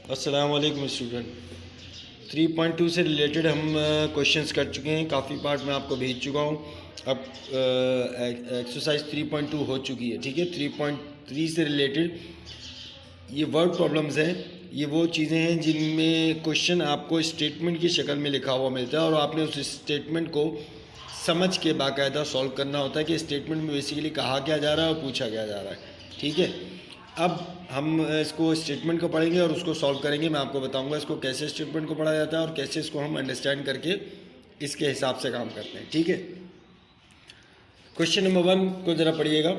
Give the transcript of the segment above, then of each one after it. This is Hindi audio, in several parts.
अस्सलाम वालेकुम स्टूडेंट। 3.2 से रिलेटेड हम क्वेश्चंस कर चुके हैं, काफ़ी पार्ट मैं आपको भेज चुका हूँ। अब एक्सरसाइज 3.2 हो चुकी है, ठीक है। 3.3 से रिलेटेड ये वर्ड प्रॉब्लम्स हैं, ये वो चीज़ें हैं जिनमें क्वेश्चन आपको स्टेटमेंट की शक्ल में लिखा हुआ मिलता है और आपने उस स्टेटमेंट को समझ के बाकायदा सॉल्व करना होता है कि स्टेटमेंट में बेसिकली कहा क्या जा रहा है और पूछा क्या जा रहा है, ठीक है। अब हम इसको स्टेटमेंट को पढ़ेंगे और उसको सॉल्व करेंगे। मैं आपको बताऊंगा इसको कैसे स्टेटमेंट को पढ़ा जाता है और कैसे इसको हम अंडरस्टैंड करके इसके हिसाब से काम करते हैं, ठीक है। क्वेश्चन नंबर 1 को ज़रा पढ़िएगा।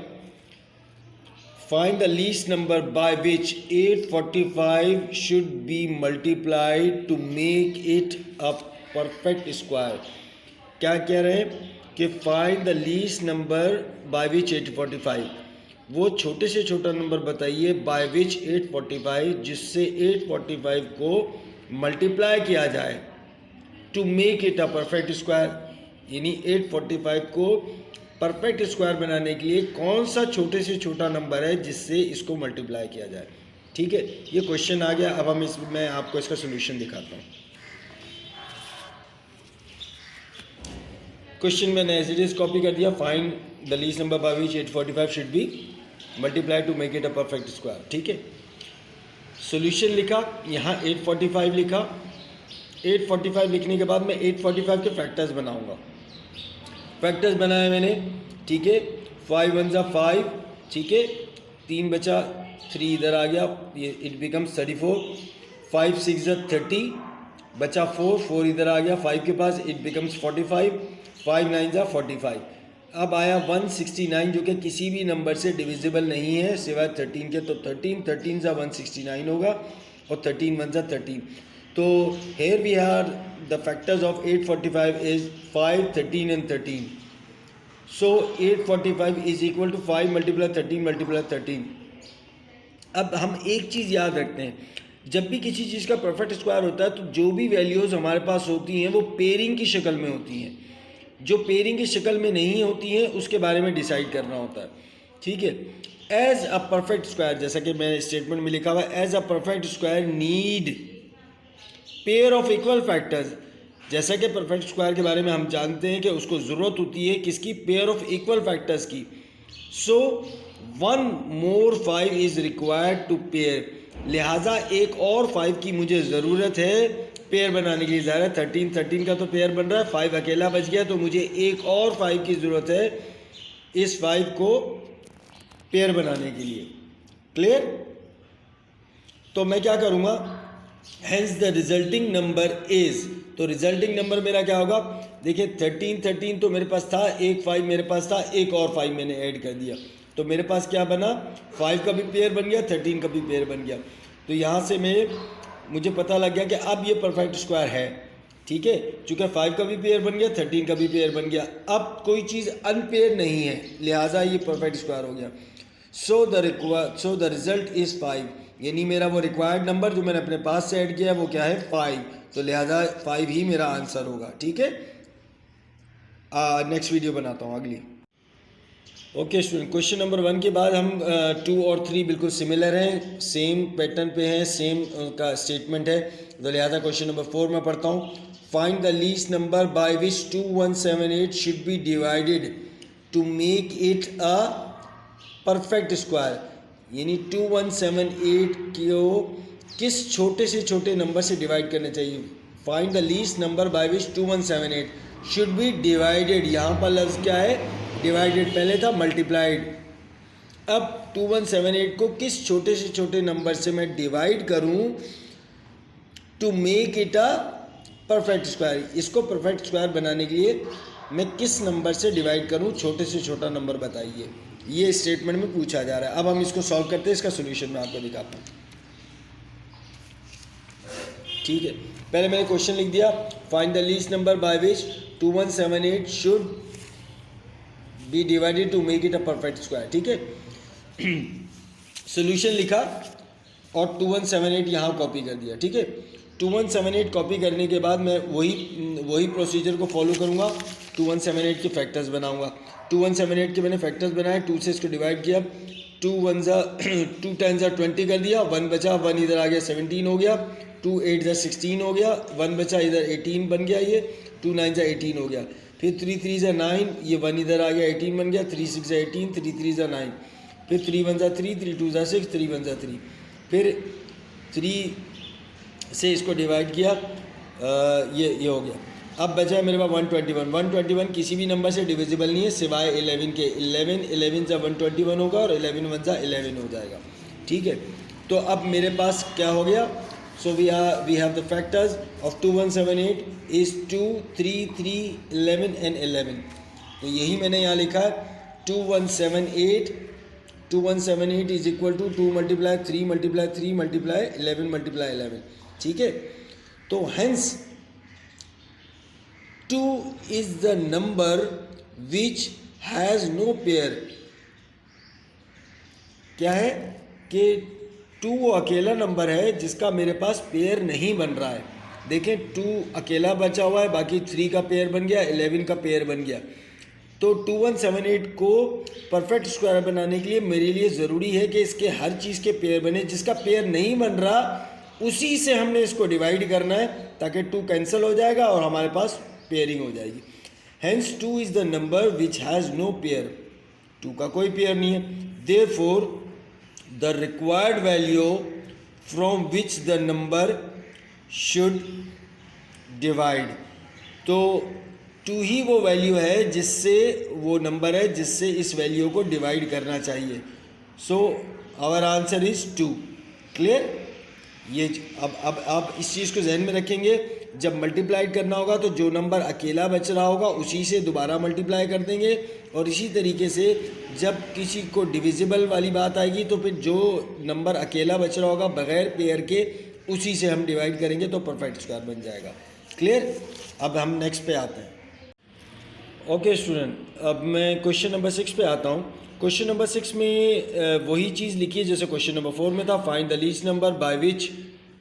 Find the least number by which 845 should be multiplied to make it a perfect square. क्या कह रहे हैं कि find the least number by which 845, वो छोटे से छोटा नंबर बताइए बाय विच 845, जिससे 845 को मल्टीप्लाई किया जाए to make it a perfect square. यानी 845 को परफेक्ट स्क्वायर बनाने के लिए कौन सा छोटे से छोटा नंबर है जिससे इसको मल्टीप्लाई किया जाए, ठीक है। ये क्वेश्चन आ गया। अब मैं आपको इसका सोल्यूशन दिखाता हूँ। क्वेश्चन मैंने एज इट इज कॉपी कर दिया। Find the least number by which 845 should B multiply two make it a perfect square, ठीक है। सोल्यूशन लिखा, यहाँ 845 लिखा। 845 लिखने के बाद मैं 845 के फैक्टर्स बनाऊंगा। फैक्टर्स बनाए मैंने, ठीक है। 5 1 जा 5, ठीक है। 3 बचा, 3 इधर आ गया, ये इट बिकम्स 34। 5 6 जा 30, बचा 4, 4 इधर आ गया 5 के पास, इट बिकम्स 45। 5 9 जा 45। अब आया 169 जो कि किसी भी नंबर से डिविजिबल नहीं है सिवाय 13 के, तो 13 जा 169 होगा और 13 1 जा 13। तो here we are the factors of 845 is 5 13 and 13। So 845 is equal to 5 multiply 13 multiply 13। अब हम एक चीज़ याद रखते हैं, जब भी किसी चीज़ का परफेक्ट स्क्वायर होता है तो जो भी वैल्यूज़ हमारे पास होती हैं वो पेयरिंग की शक्ल में होती हैं। जो पेयरिंग की शक्ल में नहीं होती हैं उसके बारे में डिसाइड करना होता है, ठीक है। एज अ परफेक्ट स्क्वायर, जैसा कि मैं स्टेटमेंट में लिखा हुआ है, as a perfect square need pair of equal factors. जैसा कि परफेक्ट स्क्वायर के बारे में हम जानते हैं कि उसको ज़रूरत होती है किसकी, पेयर ऑफ इक्वल फैक्टर्स की। So 1 more 5 is required to pair, लिहाजा एक और 5 की मुझे ज़रूरत है पेयर बनाने के लिए। ज़ाहिर है 13 का तो पेयर बन रहा है, 5 अकेला बच गया, तो मुझे एक और 5 की ज़रूरत है इस 5 को पेयर बनाने के लिए। क्लियर? तो मैं क्या करूँगा, hence the resulting number is, तो रिजल्टिंग नंबर मेरा क्या होगा, देखिए 13 तो मेरे पास था, एक 5 मेरे पास था, एक और 5 मैंने ऐड कर दिया, तो मेरे पास क्या बना, 5 का भी पेयर बन गया, 13 का भी पेयर बन गया। तो यहाँ से मुझे पता लग गया कि अब ये परफेक्ट स्क्वायर है, ठीक है। चूँकि 5 का भी पेयर बन गया, 13 का भी पेयर बन गया, अब कोई चीज़ अनपेयर नहीं है, लिहाजा ये परफेक्ट स्क्वायर हो गया। सो द रिजल्ट इज़ 5, यानी मेरा वो रिक्वायर्ड नंबर जो मैंने अपने पास से ऐड किया वो क्या है, 5, तो लिहाजा 5 ही मेरा आंसर होगा, ठीक है। नेक्स्ट वीडियो बनाता हूँ अगली। ओके स्टूडेंट, क्वेश्चन नंबर 1 के बाद हम 2 और 3 बिल्कुल सिमिलर हैं, सेम पैटर्न पे हैं, सेम का स्टेटमेंट है, तो लिहाजा क्वेश्चन नंबर 4 में पढ़ता हूँ। Find the least number by which 2178 should be divided to make it a perfect square. यानी 2178 को किस छोटे से छोटे नंबर से डिवाइड करना चाहिए। Find the least number by which 2178 should be divided, यहाँ पर लफ्ज़ क्या है, डिवाइडेड पहले था, मल्टीप्लाइड। अब 2178 को किस छोटे से छोटे नंबर से मैं डिवाइड करूं to make it a perfect square. इसको परफेक्ट स्क्वायर बनाने के लिए मैं किस नंबर से डिवाइड करूं, छोटे से छोटा नंबर बताइए, ये स्टेटमेंट में पूछा जा रहा है। अब हम इसको सॉल्व करते हैं, इसका सोल्यूशन मैं आपको दिखाता हूँ, ठीक है। पहले मैंने क्वेश्चन लिख दिया, find the least number by which 2178 should be divided to make it a perfect square, ठीक है। सोल्यूशन लिखा और 2178 यहाँ कॉपी कर दिया, ठीक है। 2178 कॉपी करने के बाद मैं वही प्रोसीजर को फॉलो करूँगा, 2178 के फैक्टर्स बनाऊँगा। 2178 के मैंने फैक्टर्स बनाए, 2 से इसको डिवाइड किया, 2 1 जा 2 10 जा 20 कर दिया, 1 बचा, 1 इधर आ गया 17 हो गया, 2 8 जा 16 हो गया, 1 बचा इधर 18 बन गया, ये 2 9 जा 18 हो गया, फिर 3 3 जा 9, ये 1 इधर आ गया 18 बन गया, 3 6 जा 18, 3 3 जा 9, फिर 3 1 जा 3, 3 2 जा 6, 3 1 जा 3, फिर 3 से इसको डिवाइड किया, ये हो गया। अब बचा है मेरे पास 121, 121 किसी भी नंबर से डिविजिबल नहीं है सिवाय 11 के, 11 जा 121 होगा और 11 1 जा 11 हो जाएगा, ठीक है। तो अब मेरे पास क्या हो गया, so we have the factors of 2178 is 2 3 3 11 and 11। तो यही मैंने यहाँ लिखा है 2178 is equal to 2 multiply 3 multiply 3 multiply 11 multiply 11, ठीक है। तो hence 2 is the number which has no pair। क्या है कि 2 वो अकेला नंबर है जिसका मेरे पास पेयर नहीं बन रहा है। देखें 2 अकेला बचा हुआ है, बाकी 3 का पेयर बन गया, 11 का पेयर बन गया। तो 2178 को परफेक्ट स्क्वायर बनाने के लिए मेरे लिए ज़रूरी है कि इसके हर चीज़ के पेयर बने, जिसका पेयर नहीं बन रहा उसी से हमने इसको डिवाइड करना है ताकि 2 कैंसिल हो जाएगा और हमारे पास पेयरिंग हो जाएगी। Hence 2 is the number which has no pair, 2 का कोई पेयर नहीं है। Therefore the required value from which the number should divide, तो 2 ही वो वैल्यू है जिससे वो नंबर है जिससे इस वैल्यू को डिवाइड करना चाहिए। So our answer is 2। Clear? ये अब आप इस चीज़ को जहन में रखेंगे, जब मल्टीप्लाई करना होगा तो जो नंबर अकेला बच रहा होगा उसी से दोबारा मल्टीप्लाई कर देंगे, और इसी तरीके से जब किसी को डिविजिबल वाली बात आएगी तो फिर जो नंबर अकेला बच रहा होगा बग़ैर पेयर के उसी से हम डिवाइड करेंगे तो परफेक्ट स्क्वायर बन जाएगा। क्लियर? अब हम नेक्स्ट पे आते हैं। ओके स्टूडेंट, अब मैं क्वेश्चन नंबर 6 पे आता हूँ। क्वेश्चन नंबर 6 में वही चीज़ लिखी है जैसे क्वेश्चन नंबर 4 में था। Find the least number by which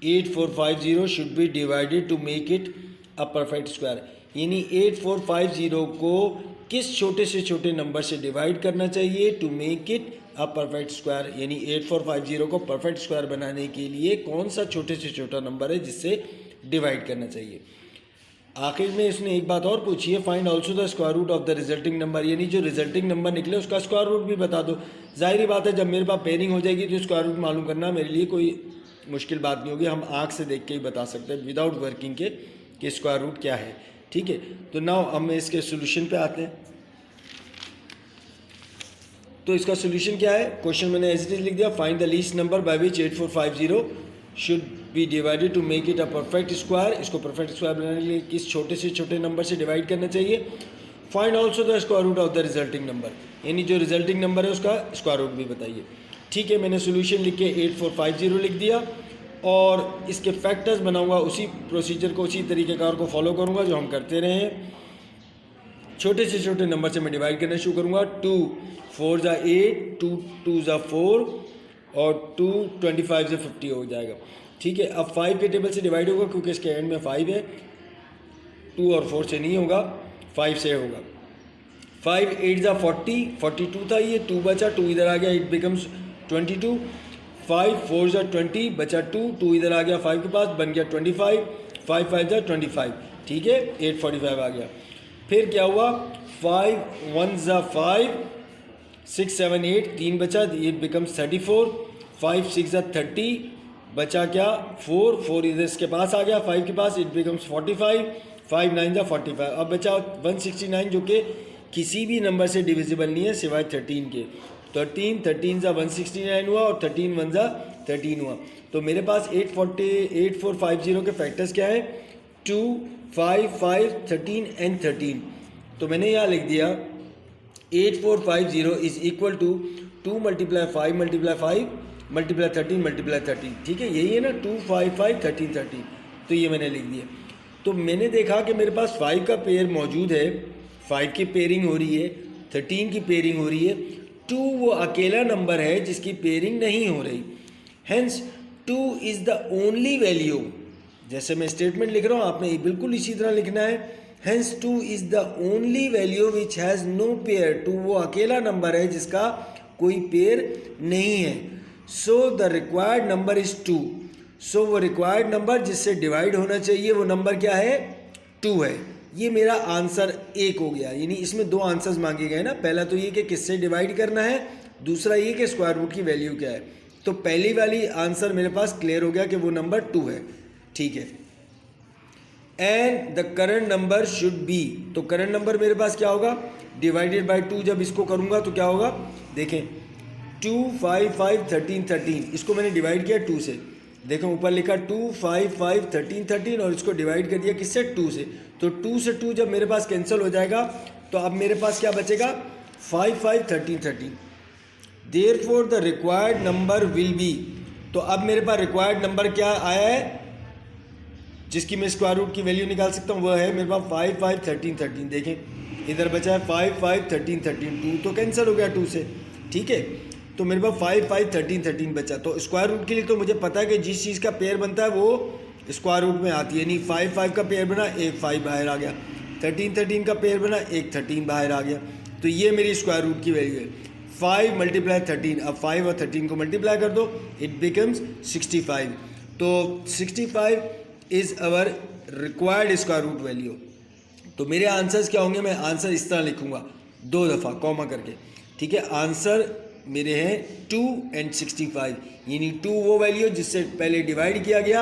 8450 should be divided to make it a perfect square, यानी 8450 को किस छोटे से छोटे नंबर से डिवाइड करना चाहिए to make it a perfect square, यानी 8450 को परफेक्ट स्क्वायर बनाने के लिए कौन सा छोटे से छोटा नंबर है जिससे डिवाइड करना चाहिए। आखिर में इसने एक बात और पूछी है, find also the square root of the resulting number, यानी जो रिजल्टिंग नंबर निकले उसका स्क्वायर रूट भी बता दो। जाहिर बात है जब मेरे पास पेयरिंग हो जाएगी तो स्क्वायर रूट मालूम करना मेरे लिए कोई मुश्किल बात नहीं होगी, हम आँख से देख के ही बता सकते हैं विदाउट वर्किंग के कि स्क्वायर रूट क्या है, ठीक है। तो नाउ हम इसके सोल्यूशन पे आते हैं। तो इसका सोल्यूशन क्या है, क्वेश्चन मैंने एज इट इज लिख दिया, find the least number by which 8450 should be divided to make it a perfect square. इसको परफेक्ट स्क्वायर बनाने के लिए किस छोटे से छोटे नंबर से डिवाइड करना चाहिए। Find also the square root of the resulting number, यानी जो रिजल्टिंग नंबर है उसका स्क्वायर रूट भी बताइए। ठीक है, मैंने सोल्यूशन लिख के 8450 लिख दिया और इसके फैक्टर्स बनाऊंगा, उसी प्रोसीजर को उसी तरीक़ेकार को फॉलो करूंगा जो हम करते रहे हैं। छोटे से छोटे नंबर से मैं डिवाइड करना शुरू करूंगा। 2 4 जा 8, 2 2 जा 4 और 2 25 से 50 हो जाएगा। ठीक है, अब 5 के टेबल से डिवाइड होगा क्योंकि इसके एंड में 5 है, 2 और 4 से नहीं होगा, 5 से होगा। 5 8 जा 40, 42 था ये, 2 बचा, 2 इधर आ गया, इट बिकम्स 22। 5 4 जा 20 बचा 2 इधर आ गया 5 के पास, बन गया 25, 5 5 जा 25। ठीक है, 845 आ गया। फिर क्या हुआ, 5 1 जा 5, 6 7 8, 3 बचा, इट बिकम्स 34। 5 6 जा 30, बचा क्या 4 इधर इसके पास आ गया 5 के पास, इट बिकम्स 45। 5 9 जा 45, अब बचा 169 जो कि किसी भी नंबर से डिविजिबल नहीं है सिवाय 13 के। 13 जा 169 हुआ और 13 1 जा 13 हुआ। तो मेरे पास 8450 के फैक्टर्स क्या है, 2 5 5 13 एंड 13। तो मैंने यहाँ लिख दिया 8450 is equal to 2 multiply 5 multiply 5 multiply 13 multiply 13। ठीक है, यही है ना, 2 5 5 13 13। तो ये मैंने लिख दिया। तो मैंने देखा कि मेरे पास 5 का पेयर मौजूद है, 5 की पेयरिंग हो रही है, 13 की पेयरिंग हो रही है, 2 वो अकेला नंबर है जिसकी पेयरिंग नहीं हो रही। Hence 2 is the only value, जैसे मैं स्टेटमेंट लिख रहा हूँ आपने बिल्कुल इसी तरह लिखना है। Hence 2 is the only value which has no pair, 2 वो अकेला नंबर है जिसका कोई पेयर नहीं है। So the required number is 2। सो वो रिक्वायर्ड नंबर जिससे डिवाइड होना चाहिए वो नंबर क्या है, 2 है। ये मेरा आंसर 1 हो गया। यानी इसमें 2 आंसर्स मांगे गए ना, पहला तो ये कि किससे डिवाइड करना है, दूसरा ये कि स्क्वायर रूट की वैल्यू क्या है। तो पहली वाली आंसर मेरे पास क्लियर हो गया कि वो नंबर 2 है, ठीक है। And the current number should be, तो करंट नंबर मेरे पास क्या होगा, डिवाइडेड बाय 2। जब इसको करूँगा तो क्या होगा, देखें 2 5 5 13 13, इसको मैंने डिवाइड किया 2 से। देखो ऊपर लिखा 2 5 5 13 13 और इसको डिवाइड कर दिया किससे, 2 से। तो 2 से 2 जब मेरे पास कैंसिल हो जाएगा तो अब मेरे पास क्या बचेगा, 5 5 13 13। Therefore the required number will be, तो अब मेरे पास रिक्वायर्ड नंबर क्या आया है जिसकी मैं स्क्वायर रूट की वैल्यू निकाल सकता हूँ, वह है मेरे पास 5 5 13 13। देखें इधर बचा है 5 5 13 13, 2 तो कैंसिल हो गया 2 से, ठीक है। तो मेरे पास 5 5 13 13 बचा। तो स्क्वायर रूट के लिए तो मुझे पता है कि जिस चीज़ का पेयर बनता है वो स्क्वायर रूट में आती है। यानी 5 5 का पेयर बना, एक 5 बाहर आ गया, 13 13 का पेयर बना, एक 13 बाहर आ गया। तो ये मेरी स्क्वायर रूट की वैल्यू है 5 × 13। अब 5 और 13 को मल्टीप्लाई कर दो, इट बिकम्स 65। तो 65 is our required square root value. तो मेरे आंसर्स क्या होंगे, मैं आंसर इस तरह लिखूंगा 2 दफ़ा कॉमा करके, ठीक है। आंसर मेरे हैं 2 और 65, यानी 2 वो वैल्यू जिससे पहले डिवाइड किया गया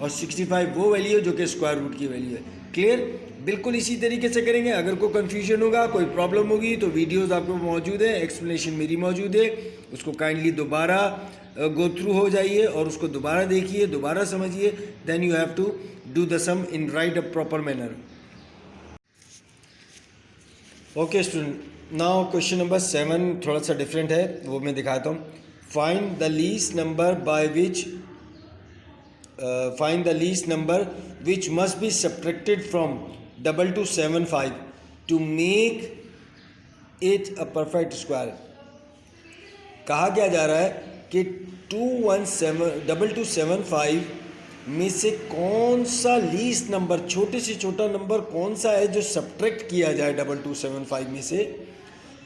और 65 वो वैल्यू जो कि स्क्वायर रूट की वैल्यू है। क्लियर, बिल्कुल इसी तरीके से करेंगे। अगर कोई कन्फ्यूजन होगा, कोई प्रॉब्लम होगी तो वीडियोस आपको मौजूद है, एक्सप्लेनेशन मेरी मौजूद है, उसको काइंडली दोबारा गो थ्रू हो जाइए और उसको दोबारा देखिए, दोबारा समझिए। Then you have to do the sum in write a proper manner. Okay student, now question number 7 थोड़ा सा डिफरेंट है, वो मैं दिखाता हूँ। Find the least number by which find the least number which must be subtracted from 2275 to make it a perfect square। कहा क्या जा रहा है कि 2275 में से कौन सा लीस्ट नंबर, छोटे से छोटा नंबर कौन सा है जो सब्ट्रैक्ट किया जाए 2275 में से,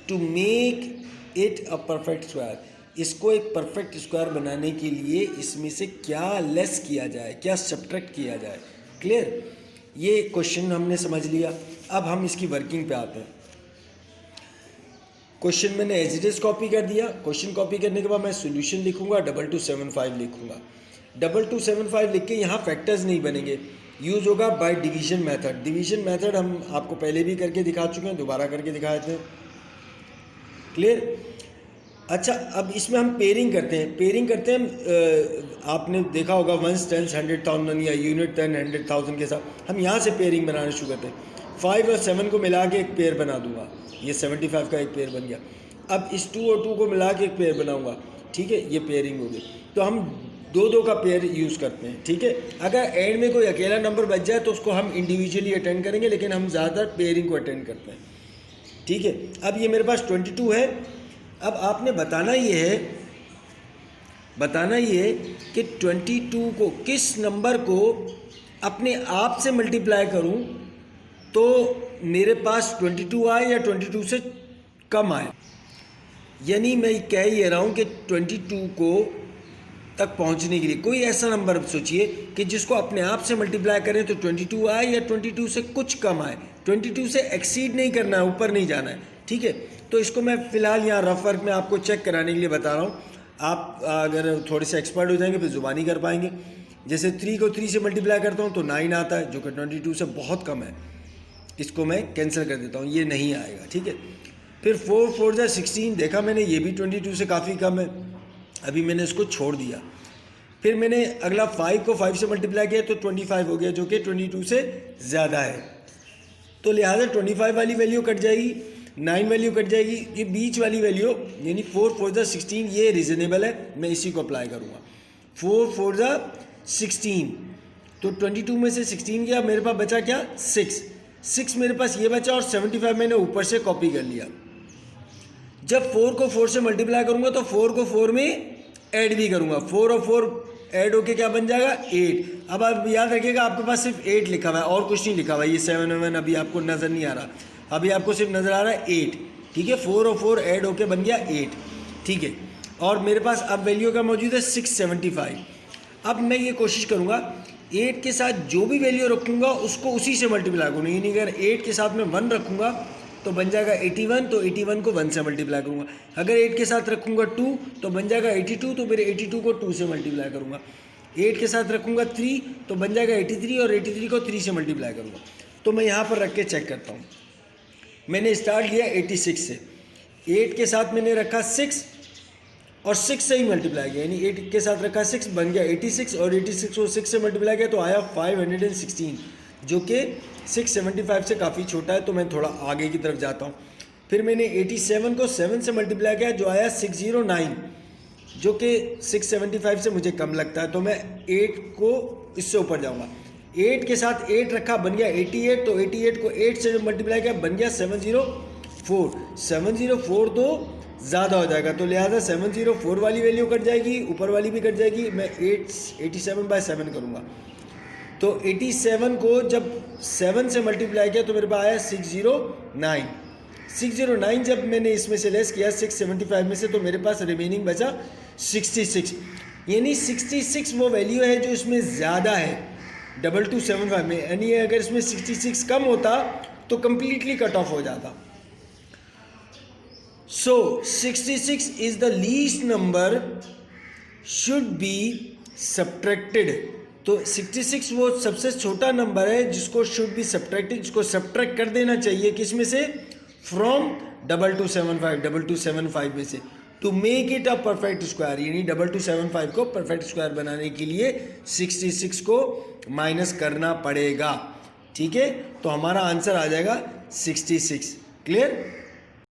to make it a perfect square. इसको एक परफेक्ट स्क्वायर बनाने के लिए इसमें से क्या लेस किया जाए, क्या सब्ट्रैक्ट किया जाए। क्लियर, ये क्वेश्चन हमने समझ लिया। अब हम इसकी वर्किंग पे आते हैं। क्वेश्चन मैंने एज इट इज कॉपी कर दिया। क्वेश्चन कॉपी करने के बाद मैं सॉल्यूशन लिखूंगा, 2275 लिखूंगा। 2275 लिख के यहाँ फैक्टर्स नहीं बनेंगे, यूज़ होगा by division method. Division method हम आपको पहले भी करके दिखा चुके हैं, दोबारा करके दिखा देते हैं। क्लियर, अच्छा अब इसमें हम पेयरिंग करते हैं। पेयरिंग करते हैं आपने देखा होगा 1s 10s 100,000 या यूनिट 10 100,000 के साथ हम यहाँ से पेयरिंग बनाना शुरू करते हैं। 5 और 7 को मिला के एक पेयर बना दूंगा, ये 75 का एक पेयर बन गया। अब इस 2 और 2 को मिला के एक पेयर बनाऊंगा, ठीक है, ये पेयरिंग होगी। तो हम 2-2 का पेयर यूज़ करते हैं, ठीक है। अगर एंड में कोई अकेला नंबर बच जाए तो उसको हम इंडिविजुअली अटेंड करेंगे, लेकिन हम ज़्यादातर पेयरिंग को अटेंड करते हैं, ठीक है। अब ये मेरे पास 22 है। अब आपने बताना ये है कि 22 को किस नंबर को अपने आप से मल्टीप्लाई करूं तो मेरे पास 22 आए या 22 से कम आए। यानी मैं कह ये रहा हूं कि 22 को तक पहुंचने के लिए कोई ऐसा नंबर सोचिए कि जिसको अपने आप से मल्टीप्लाई करें तो 22 आए या 22 से कुछ कम आए। 22 से एक्सीड नहीं करना है, ऊपर नहीं जाना है, ठीक है। तो इसको मैं फ़िलहाल यहाँ रफ वर्क में आपको चेक कराने के लिए बता रहा हूँ। आप अगर थोड़े से एक्सपर्ट हो जाएंगे फिर ज़ुबानी कर पाएंगे। जैसे 3 को 3 से मल्टीप्लाई करता हूँ तो 9 आता है, जो कि 22 से बहुत कम है। इसको मैं कैंसिल कर देता हूँ, ये नहीं आएगा, ठीक है। फिर 4 4 जा 16, देखा मैंने ये भी 22 से काफ़ी कम है, अभी मैंने इसको छोड़ दिया। फिर मैंने अगला 5 को 5 से मल्टीप्लाई किया तो 25 हो गया, जो कि 22 से ज़्यादा है। तो लिहाजा 25 वाली वैल्यू कट जाएगी, 9 वैल्यू कट जाएगी। ये बीच वाली वैल्यू यानी 4 4 जा 16 ये रीज़नेबल है, मैं इसी को अप्लाई करूँगा। 4 4 जा 16 तो 22 में से 16 गया, मेरे पास बचा क्या, 6 मेरे पास ये बचा और 75 मैंने ऊपर से कॉपी कर लिया। जब 4 को 4 से मल्टीप्लाई करूँगा तो 4 को 4 में ऐड भी करूँगा, 4 और 4 ऐड होके क्या बन जाएगा, 8। अब आप याद रखिएगा आपके पास सिर्फ 8 लिखा हुआ है और कुछ नहीं लिखा हुआ है। ये 7 7 अभी आपको नज़र नहीं आ रहा, अभी आपको सिर्फ नज़र आ रहा है 8, ठीक है। 4 और 4 ऐड होके बन गया 8, ठीक है। और मेरे पास अब वैल्यू का मौजूद है 675। अब मैं ये कोशिश करूँगा 8 के साथ जो भी वैल्यू रखूँगा उसको उसी से मल्टीप्लाई करूँगा, यानी अगर 8 के साथ मैं 1 रखूँगा तो बन जाएगा 81, तो 81 को 1 से मल्टीप्लाई करूँगा। अगर 8 के साथ रखूँगा 2 तो बन जाएगा 82, तो मेरे 82 को 2 से मल्टीप्लाई करूँगा। 8 के साथ रखूँगा 3 तो बन जाएगा 83, और 83 को 3 से मल्टीप्लाई करूँगा। तो मैं यहाँ पर रख के चेक करता हूँ। मैंने स्टार्ट लिया 86 से, 8 के साथ मैंने रखा 6 और 6 से ही मल्टीप्लाई किया, यानी 8 के साथ रखा 6 बन गया 86, और 86 को 6 से मल्टीप्लाई किया तो आया 516, जो कि 675 से काफ़ी छोटा है। तो मैं थोड़ा आगे की तरफ जाता हूँ। फिर मैंने 87 को 7 से मल्टीप्लाई किया जो आया 609, जो कि 675 से मुझे कम लगता है। तो मैं 8 को इससे ऊपर जाऊँगा। 8 के साथ 8 रखा बन गया 88, तो 88 को 8 से मल्टीप्लाई किया बन गया 704। 704 तो ज़्यादा हो जाएगा, तो लिहाजा 704 वाली वैल्यू कट जाएगी, ऊपर वाली भी कट जाएगी। मैं 87/7 करूँगा। तो 87 को जब 7 से मल्टीप्लाई किया तो मेरे पास आया 609। 609 जब मैंने इसमें से लेस किया 675 में से, तो मेरे पास रिमेनिंग बचा 66, यानी 66 वो वैल्यू है जो इसमें ज़्यादा है 2275 में। यानी अगर इसमें 66 कम होता तो कम्प्लीटली कट ऑफ हो जाता। So 66 is the least number should be subtracted। तो 66 वो सबसे छोटा नंबर है जिसको should be subtracted, जिसको सब्ट्रैक्ट कर देना चाहिए किस में से, from 2275 में से, to make it a perfect square. यानी 2275 को परफेक्ट स्क्वायर बनाने के लिए 66 को माइनस करना पड़ेगा। ठीक है, तो हमारा आंसर आ जाएगा 66। क्लियर।